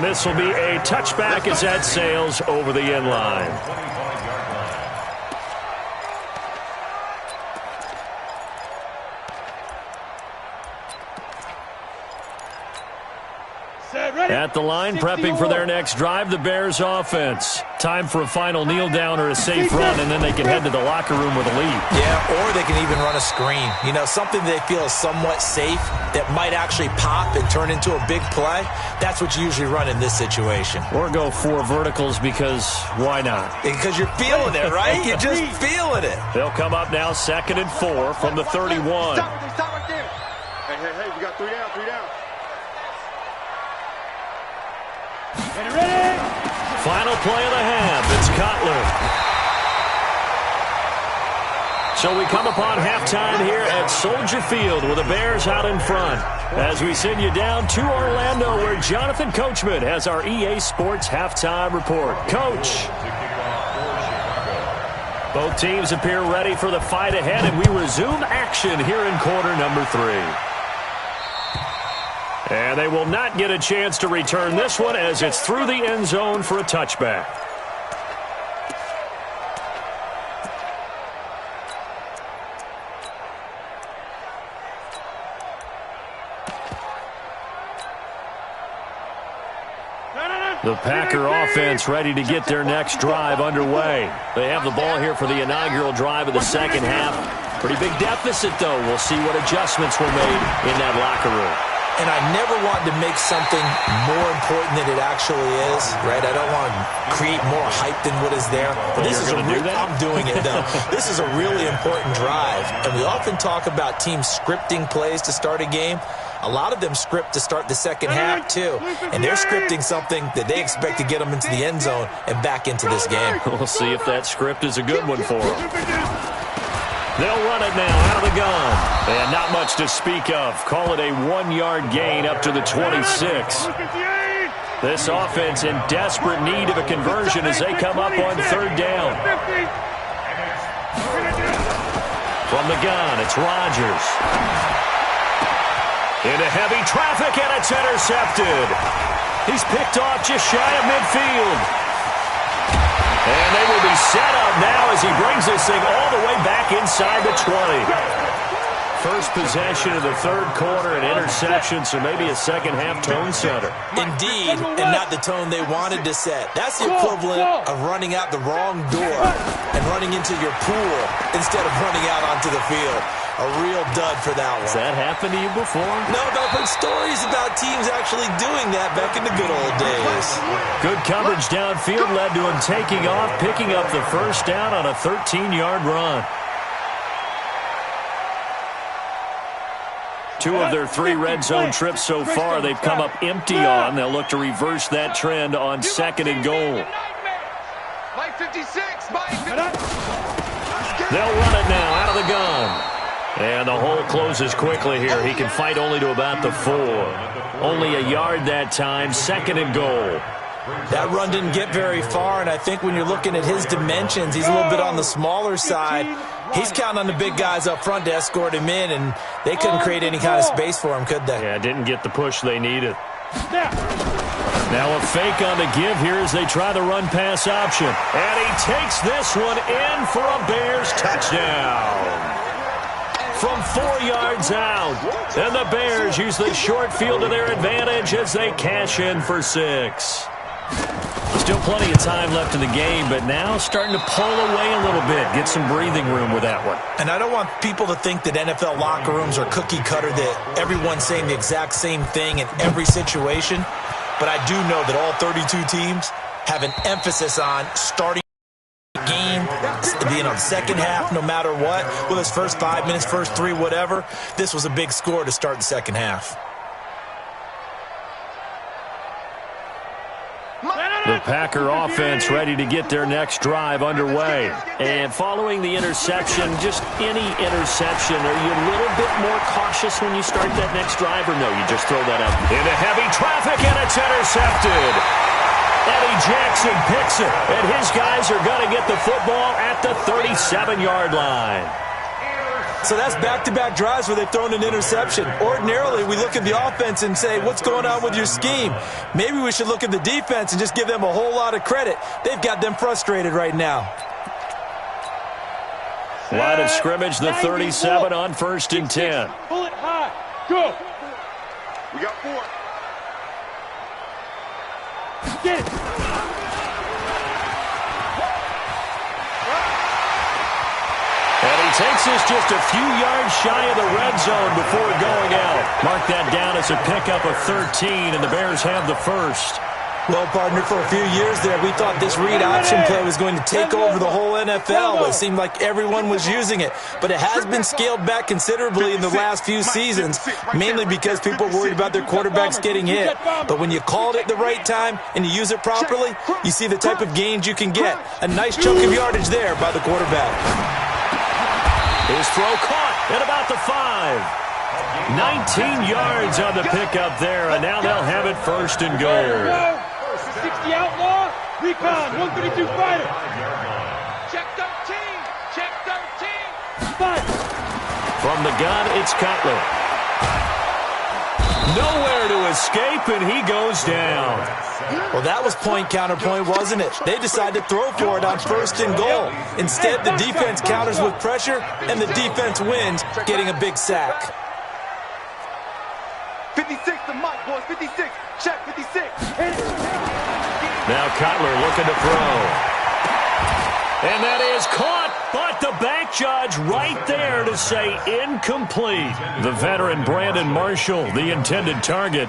And this will be a touchback as that sails over the end line. At the line, prepping for their next drive, the Bears offense. Time for a final kneel down or a safe run, and then they can head to the locker room with a lead. Yeah, or they can even run a screen. You know, something they feel is somewhat safe that might actually pop and turn into a big play. That's what you usually run in this situation. Or go 4 verticals because why not? Because you're feeling it, right? You're just feeling it. They'll come up now 2nd and 4 from the 31. Stop right there. Hey, we got 3 down, 3 down. Ready? Final play of the half. It's Cutler. So we come upon halftime here at Soldier Field with the Bears out in front. As we send you down to Orlando where Jonathan Coachman has our EA Sports halftime report. Coach. Both teams appear ready for the fight ahead, and we resume action here in quarter number 3. And they will not get a chance to return this one as it's through the end zone for a touchback. The Packer offense ready to get their next drive underway. They have the ball here for the inaugural drive of the second half. Pretty big deficit, though. We'll see what adjustments were made in that locker room. And I never want to make something more important than it actually is, right? I don't want to create more hype than what is there. But this is I'm doing it, though. This is a really important drive. And we often talk about teams scripting plays to start a game. A lot of them script to start the second half, too. And they're scripting something that they expect to get them into the end zone and back into this game. We'll see if that script is a good one for them. They'll run it now out of the gun. And not much to speak of. Call it a 1-yard gain up to the 26. This offense in desperate need of a conversion as they come up on 3rd down. From the gun, it's Rodgers. Into heavy traffic, and it's intercepted. He's picked off just shy of midfield. And they will be set up now as he brings this thing all the way back inside the 20. First possession of the 3rd quarter, an interception, so maybe a second-half tone setter. Indeed, and not the tone they wanted to set. That's the equivalent of running out the wrong door and running into your pool instead of running out onto the field. A real dud for that one. Has that happened to you before? No, but I've heard stories about teams actually doing that back in the good old days. Good coverage downfield led to him taking off, picking up the first down on a 13-yard run. 2 of their 3 red zone trips so far they've come up empty on. They'll look to reverse that trend on 2nd and goal. They'll run it now out of the gun. And the hole closes quickly here. He can fight only to about the 4. Only a yard that time, 2nd and goal. That run didn't get very far, and I think when you're looking at his dimensions, he's a little bit on the smaller side. He's counting on the big guys up front to escort him in, and they couldn't create any kind of space for him, could they? Yeah, didn't get the push they needed. Now a fake on the give here as they try the run-pass option. And he takes this one in for a Bears touchdown. From 4 yards out. And the Bears use the short field to their advantage as they cash in for 6. Still plenty of time left in the game, but now starting to pull away a little bit. Get some breathing room with that one. And I don't want people to think that NFL locker rooms are cookie cutter, that everyone's saying the exact same thing in every situation. But I do know that all 32 teams have an emphasis on starting the game, the second half, no matter what. Whether it's first 5 minutes, first 3, whatever. This was a big score to start the second half. The Packer offense ready to get their next drive underway. And following the interception, just any interception, are you a little bit more cautious when you start that next drive, or no, you just throw that up? Into heavy traffic, and it's intercepted. Eddie Jackson picks it, and his guys are going to get the football at the 37-yard line. So that's back-to-back drives where they've thrown an interception. Ordinarily, we look at the offense and say, what's going on with your scheme? Maybe we should look at the defense and just give them a whole lot of credit. They've got them frustrated right now. Line of scrimmage, the 37 on 1st and 10. Pull it high. Go. We got 4. Get it. And he takes this just a few yards shy of the red zone before going out. Mark that down as a pickup of 13, and the Bears have the first. Well, partner, for a few years there, we thought this read option play was going to take over the whole NFL. It seemed like everyone was using it. But it has been scaled back considerably in the last few seasons, mainly because people are worried about their quarterbacks getting hit. But when you called it the right time and you use it properly, you see the type of gains you can get. A nice chunk of yardage there by the quarterback. His throw caught at about the 5. 19 yards on the pickup there, and now they'll have it 1st and goal. 60 outlaw, recon, 132 fighter. Check 13, check 13. Fight. From the gun, it's Cutler. Nowhere to escape, and he goes down. Well, that was point-counterpoint, wasn't it? They decided to throw for it on 1st and goal. Instead, the defense counters with pressure, and the defense wins, getting a big sack. 56 to Mike, boys. 56. Check 56. Now Cutler looking to throw. And that is caught, but the back judge right there to say incomplete. The veteran Brandon Marshall, the intended target.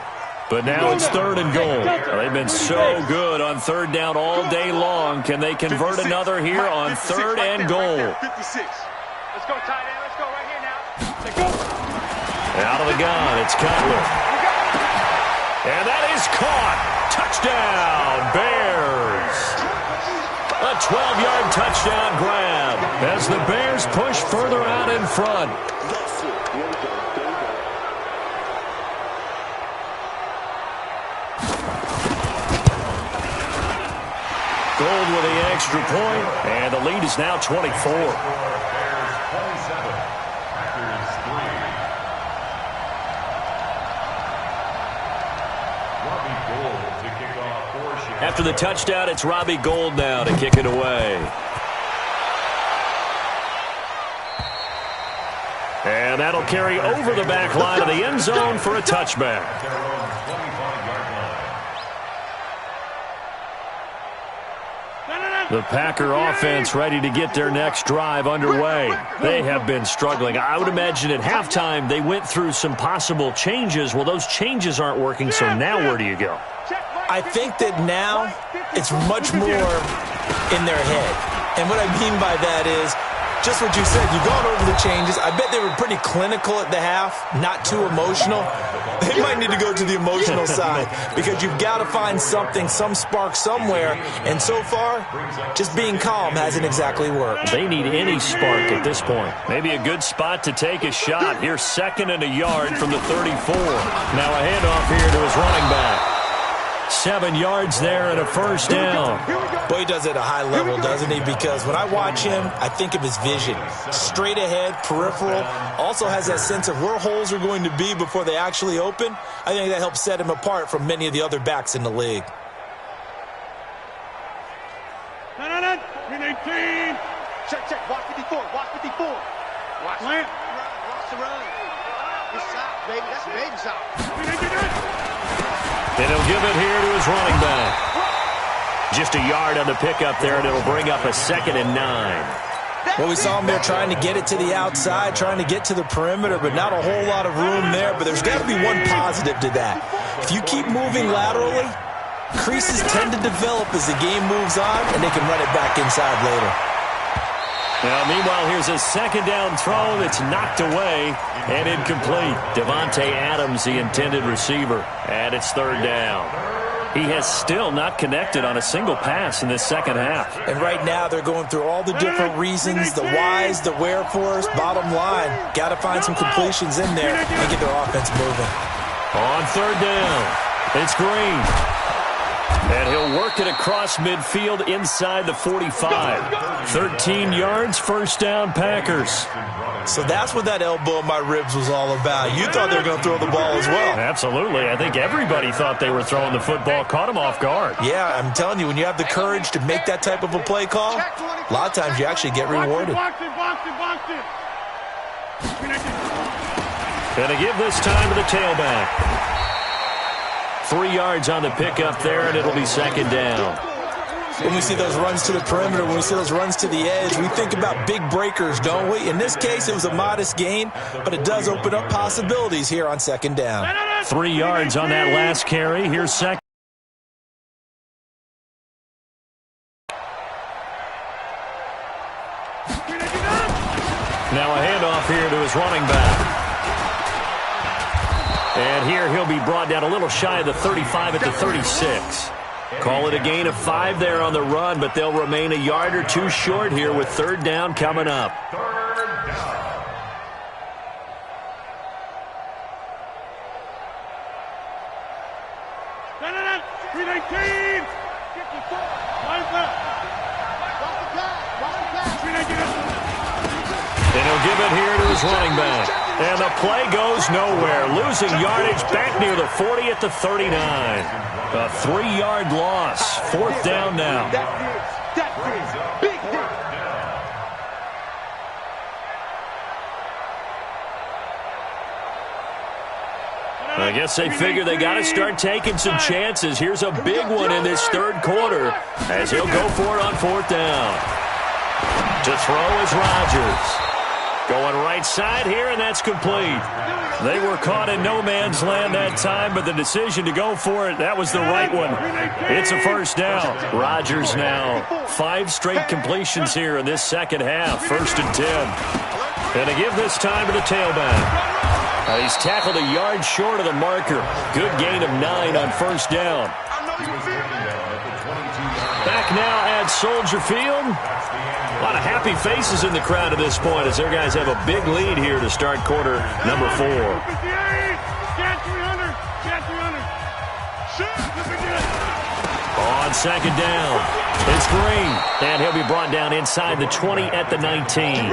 But now it's 3rd and goal. They've been so good on 3rd down all day long. Can they convert another here on 3rd and goal? 56. Let's go, tight end. Let's go right here now. Let's go. Out of the gun, it's Cutler. And that is caught. Touchdown, Bears. A 12-yard touchdown grab as the Bears push further out in front. Gold with the extra point, and the lead is now 24. After the touchdown, it's Robbie Gould now to kick it away. And that'll carry over the back line of the end zone for a touchback. The Packer offense ready to get their next drive underway. They have been struggling. I would imagine at halftime they went through some possible changes. Well, those changes aren't working, so now where do you go? I think that now it's much more in their head. And what I mean by that is just what you said. You've gone over the changes. I bet they were pretty clinical at the half, not too emotional. They might need to go to the emotional side because you've got to find something, some spark somewhere. And so far, just being calm hasn't exactly worked. They need any spark at this point. Maybe a good spot to take a shot. Here's 2nd and a yard from the 34. Now a handoff here to his running back. 7 yards there and a 1st down. Boy, he does it at a high level, doesn't he? Because when I watch him, I think of his vision. Straight ahead, peripheral. Also has that sense of where holes are going to be before they actually open. I think that helps set him apart from many of the other backs in the league. 18. Check, check. Watch 54. Watch 54. Watch Plant. Watch the run. It's shot, baby. That's a baby shot. And he'll give it here to his running back. Just a yard on the pickup there, and it'll bring up a 2nd and 9. Well, we saw him there trying to get it to the outside, trying to get to the perimeter, but not a whole lot of room there. But there's got to be one positive to that. If you keep moving laterally, creases tend to develop as the game moves on, and they can run it back inside later. Now, meanwhile, here's a 2nd down throw that's knocked away and incomplete. Devontae Adams, the intended receiver, and it's 3rd down. He has still not connected on a single pass in this second half. And right now, they're going through all the different reasons, the whys, the wherefores. Bottom line, got to find some completions in there and get their offense moving. On 3rd down, it's Green. And he'll work it across midfield inside the 45. 13 yards, first down, Packers. So that's what that elbow in my ribs was all about. You thought they were going to throw the ball as well. Absolutely. I think everybody thought they were throwing the football, caught him off guard. Yeah, I'm telling you, when you have the courage to make that type of a play call, a lot of times you actually get rewarded. Going to give this time to the tailback. 3 yards on the pickup there, and it'll be second down. When we see those runs to the perimeter, when we see those runs to the edge, we think about big breakers, don't we? In this case, it was a modest gain, but it does open up possibilities here on second down. 3 yards on that last carry. Here's second. Now a handoff here to his running back. And here he'll be brought down a little shy of the 35 at the 36. Call it a gain of 5 there on the run, but they'll remain a yard or two short here with third down coming up. Third down. And he'll give it here to his running back. And the play goes nowhere. Losing yardage back near the 40 at the 39. A 3-yard loss. Fourth down now. I guess they figure they got to start taking some chances. Here's a big one in this third quarter as he'll go for it on fourth down. To throw is Rodgers. Going right side here, and that's complete. They were caught in no man's land that time, but the decision to go for it, that was the right one. It's a first down. Rodgers now 5 straight completions here in this second half. First and 10. And to give this time to the tailback. He's tackled a yard short of the marker. Good gain of 9 on first down. Back now at Soldier Field. A lot of happy faces in the crowd at this point as their guys have a big lead here to start quarter number 4. On second down, it's Green, and he'll be brought down inside the 20 at the 19.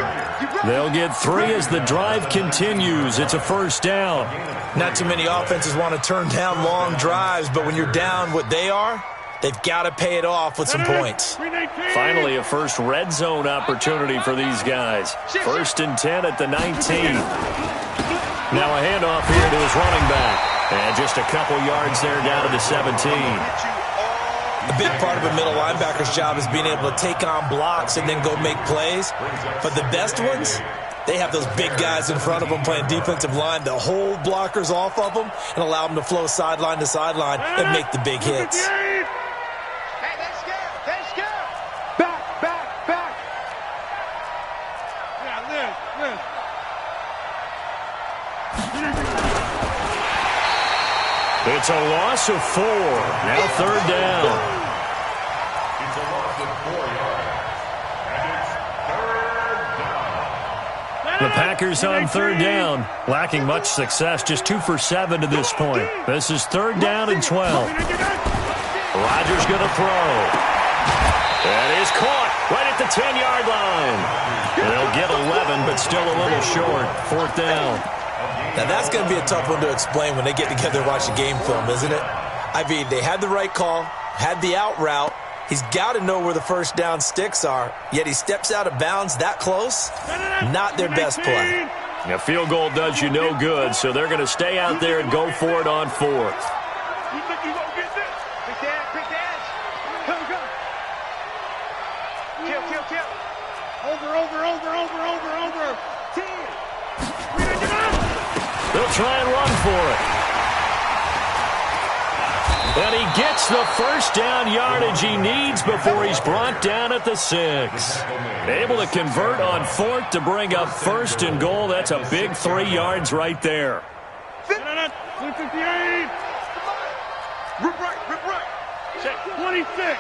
They'll get 3 as the drive continues. It's a first down. Not too many offenses want to turn down long drives, but when you're down what they are, they've got to pay it off with some points. Finally, a first red zone opportunity for these guys. First and 10 at the 19. Now a handoff here to his running back. And just a couple yards there down to the 17. A big part of a middle linebacker's job is being able to take on blocks and then go make plays. But the best ones, they have those big guys in front of them playing defensive line to hold blockers off of them and allow them to flow sideline to sideline and make the big hits. It's a loss of 4. Now third down. It's a loss of 4 yards. And it's third down. The Packers on third down. Lacking much success. Just 2 for 7 to this point. This is third down and 12. Rodgers going to throw. That is caught right at the 10-yard line. They'll get 11, but still a little short. Fourth down. Now, that's going to be a tough one to explain when they get together and watch a game film, isn't it? I mean, they had the right call, had the out route. He's got to know where the first down sticks are, yet he steps out of bounds that close. Not their best play. A field goal does you no good, so they're going to stay out there and go for it on fourth. You think you gonna get this? Big dash. Come. Kill. Over. 10. They'll try and run for it. And he gets the first down yardage he needs before he's brought down at the 6. Able to convert on fourth to bring up first and goal. That's a big 3 yards right there. 58. Rip right. Check. 26.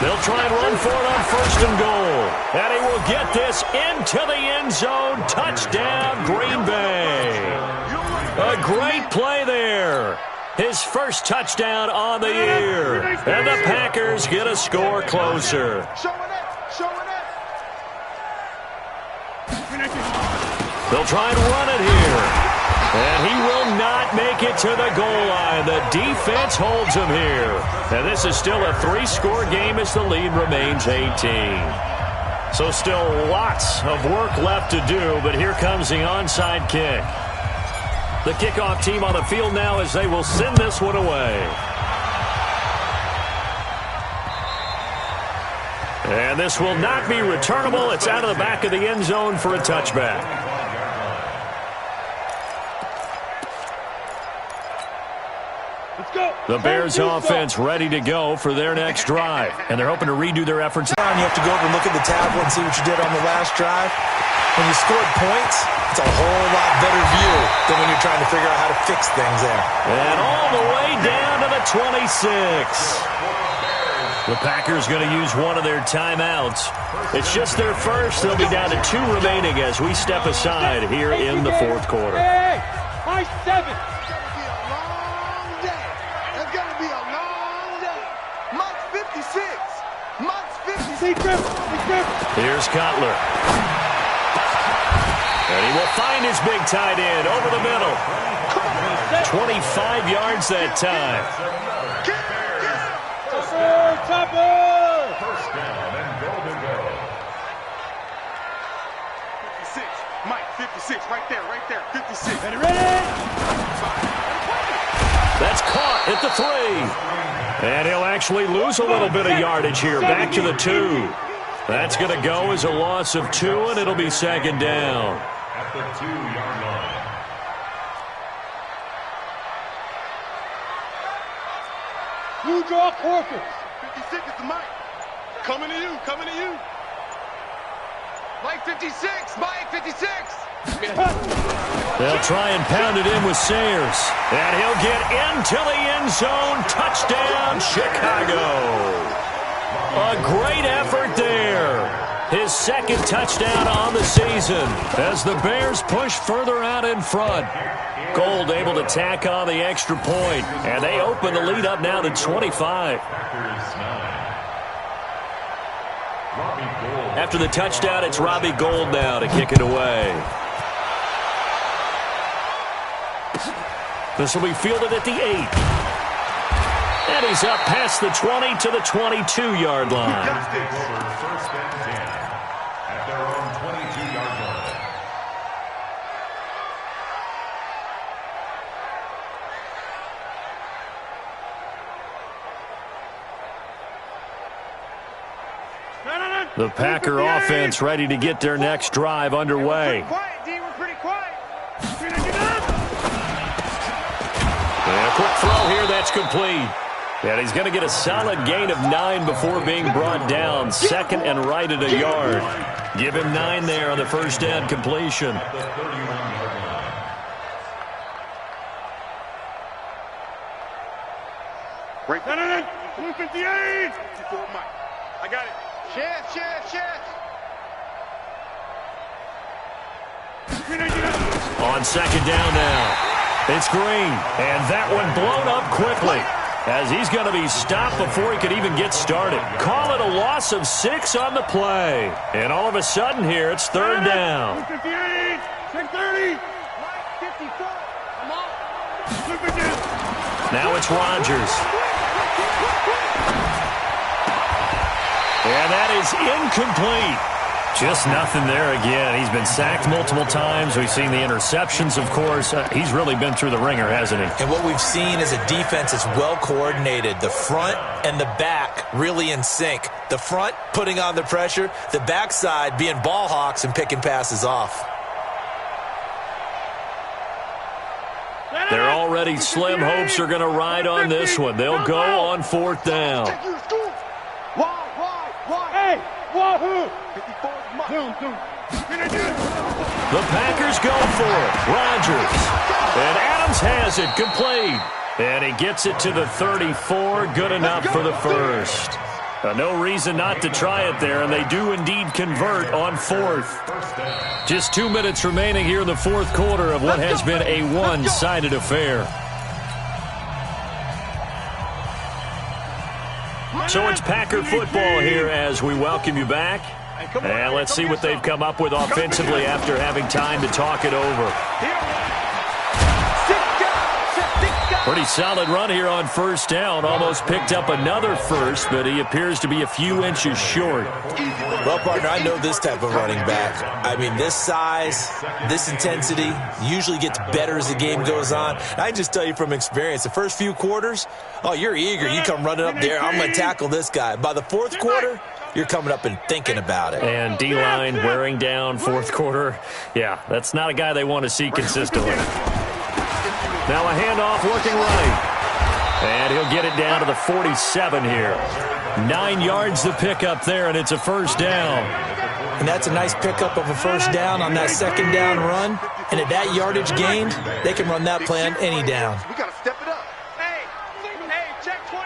They'll try and run for it on first and goal. And he will get this into the end zone. Touchdown, Green Bay. his first touchdown on the year. And the Packers get a score closer. They'll try and run it here. And he will not make it to the goal line. The defense holds him here. And this is still a 3-score game as the lead remains 18. So still lots of work left to do, but here comes the onside kick. The kickoff team on the field now as they will send this one away. And this will not be returnable. It's out of the back of the end zone for a touchback. The Bears offense ready to go for their next drive. And they're hoping to redo their efforts. You have to go over and look at the tablet and see what you did on the last drive. When you scored points, it's a whole lot better view than when you're trying to figure out how to fix things there. And all the way down to the 26. The Packers going to use one of their timeouts. It's just their first. They'll be down to 2 remaining as we step aside here in the fourth quarter. Hey, my 7. Here's Cutler. And he will find his big tight end over the middle. 25 yards that time. First down and goal to go. 56. Mike, 56. Right there. 56. Ready? That's caught at the 3. And he'll actually lose a little bit of yardage here. Back to the 2. That's going to go as a loss of 2, and it'll be second down. At the 2-yard line. You draw quarters. 56 is the Mike. Coming to you. Mike 56. Mike 56. They'll try and pound it in with Sayers. And he'll get into the end zone. Touchdown, Chicago. A great effort there. His second touchdown on the season as the Bears push further out in front. Gold able to tack on the extra point, and they open the lead up now to 25. After the touchdown, it's Robbie Gould now to kick it away. This will be fielded at the 8. And he's up past the 20 to the 22-yard line. First and 10 at their own 22-yard line. The Packer offense ready to get their next drive underway. We're pretty quiet. And a quick throw here, that's complete. And he's going to get a solid gain of 9 before being brought down. Second and right at a yard. Give him 9 there on the first down completion. Right. 158. I got it. Chance. On second down now. It's Green. And that one blown up quickly, as he's going to be stopped before he could even get started. Call it a loss of 6 on the play. And all of a sudden here, it's third down. 58, 630. 54. I'm on. Now it's Rodgers. And that is incomplete. Just nothing there again. He's been sacked multiple times. We've seen the interceptions, of course. He's really been through the ringer, hasn't he? And what we've seen is a defense that's well coordinated. The front and the back really in sync. The front putting on the pressure. The backside being ball hawks and picking passes off. They're already slim hopes are going to ride on this one. They'll go on fourth down. Hey, wahoo! The Packers go for it. Rodgers. And Adams has it complete. And he gets it to the 34. Good enough for the first. No reason not to try it there, and they do indeed convert on fourth. Just 2 minutes remaining here in the fourth quarter of what has been a one-sided affair. So it's Packer football here as we welcome you back. And let's see what they've come up with offensively after having time to talk it over. Pretty solid run here on first down. Almost picked up another first, but he appears to be a few inches short. Well, partner, I know this type of running back. I mean, this size, this intensity usually gets better as the game goes on. I just tell you from experience, the first few quarters, oh, you're eager. You come running up there, I'm going to tackle this guy. By the fourth quarter, you're coming up and thinking about it. And D-line wearing down fourth quarter. Yeah, that's not a guy they want to see consistently. Now a handoff working right. And he'll get it down to the 47 here. 9 yards to pick up there, and it's a first down. And that's a nice pickup of a first down on that second down run. And at that yardage gained, they can run that play on any down. We got to step it up. Hey, check 24.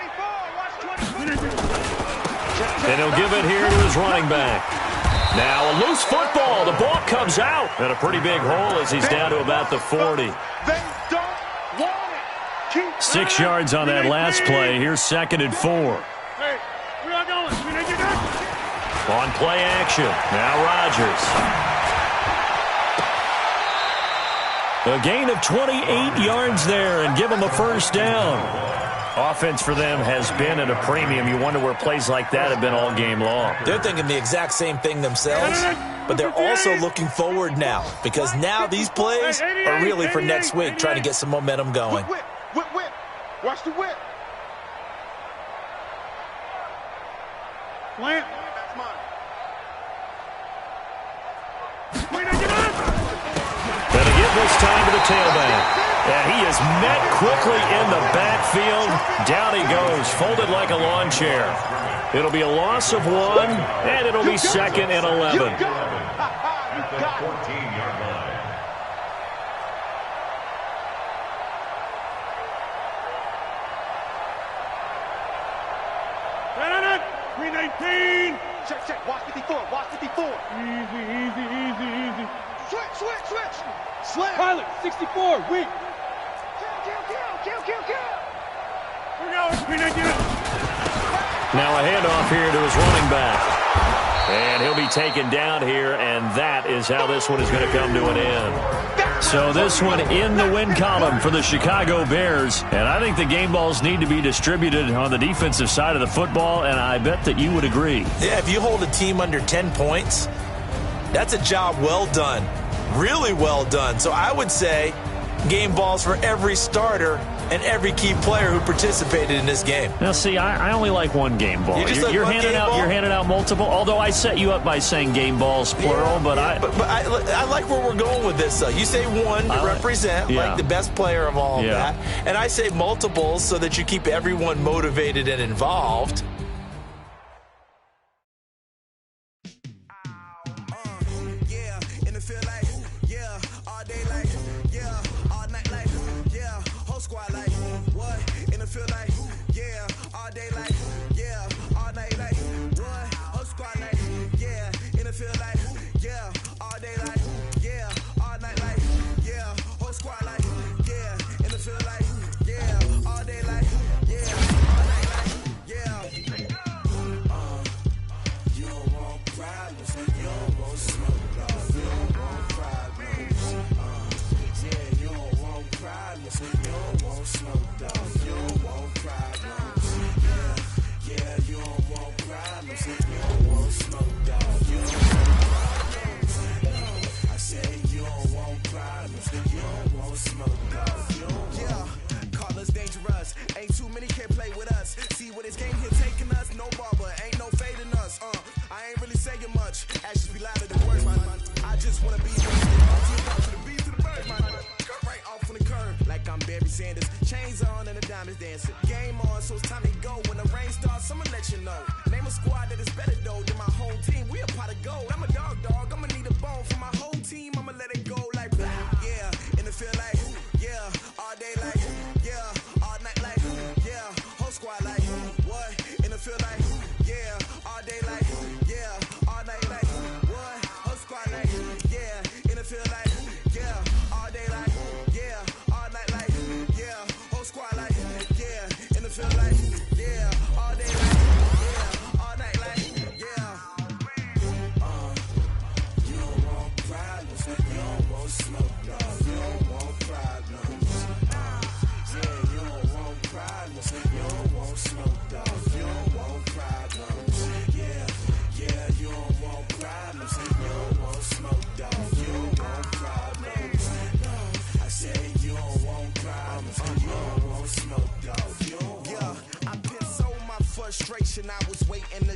Watch 24. And he'll give it here to his running back. Now a loose football. The ball comes out. And a pretty big hole as he's down to about the 40. They don't want it. 6 yards on that last play. Here's 2nd and 4. Hey, we are going. On play action. Now Rodgers. A gain of 28 yards there and give him a first down. Offense for them has been at a premium. You wonder where plays like that have been all game long. They're thinking the exact same thing themselves, but they're also looking forward now because now these plays are really for next week, trying to get some momentum going. Whip. Watch the whip. Plant. That's mine. Gonna give this time to the tailback. And he is met quickly in the backfield. Down he goes, folded like a lawn chair. It'll be a loss of 1, and it'll be 2nd and 11. 14-yard line. Check. Watch 54. Easy. Switch. Slam. Pilot, 64, weak. Kill. We're going. Now a handoff here to his running back. And he'll be taken down here, and that is how this one is going to come to an end. So this one in the win column for the Chicago Bears. And I think the game balls need to be distributed on the defensive side of the football, and I bet that you would agree. Yeah, if you hold a team under 10 points, that's a job well done. Really well done. So I would say game balls for every starter and every key player who participated in this game. Now, see, I only like one game ball. You're handing out multiple. Although I set you up by saying game balls plural, but I like where we're going with this. You say one to represent like the best player of all of that, and I say multiples so that you keep everyone motivated and involved.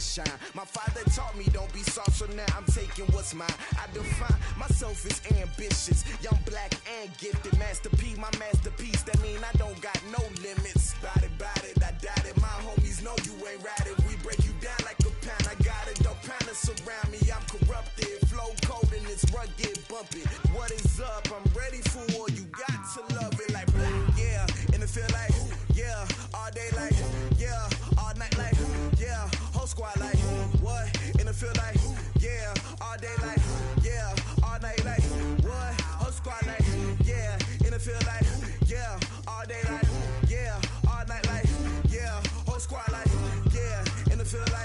shine. My father taught me don't be soft, so now I'm taking what's mine. I define myself as ambitious, young, black, and gifted. Master P, my masterpiece. That mean I don't got no limits. Bout it, I doubt it. My homies know you ain't right it. We break you down like a pound. I got it, don't pound to surround me. I'm corrupted, flow cold and it's rugged, bumpy. What is up? I'm ready for war. You got to love it like yeah, and it feel like yeah, all day like yeah, all night like yeah, whole squad like what? And it feel like yeah, all day like yeah, all night like what? Whole squad like yeah, and it feel like yeah, all day like yeah, all night like yeah, whole squad like yeah, and it feel like